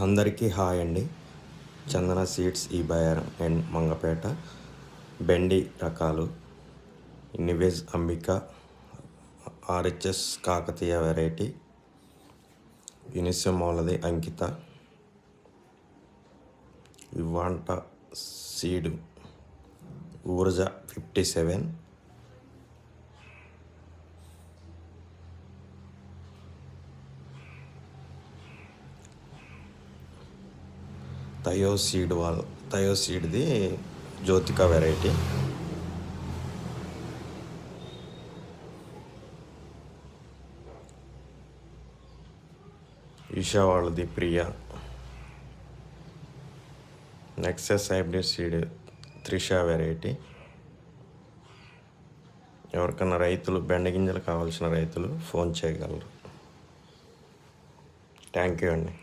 అందరికీ హాయ్ అండి. చందన సీడ్స్ ఈ బయారం అండ్ మంగపేట బెండి రకాలు నివేజ్ అంబిక ఆర్హెచ్ఎస్ కాకతీయ వెరైటీ యునిసెమోలది అంకిత ఇవాంట సీడు ఊర్జా 57 థయోసీడ్ది జ్యోతిక వెరైటీ ఈషా వాళ్ళది Priya Nexus hybrid seed Trisha variety. ఎవరికన్నా రైతులు బెండ గింజలు కావాల్సిన రైతులు ఫోన్ చేయగలరు. థ్యాంక్ యూ అండి.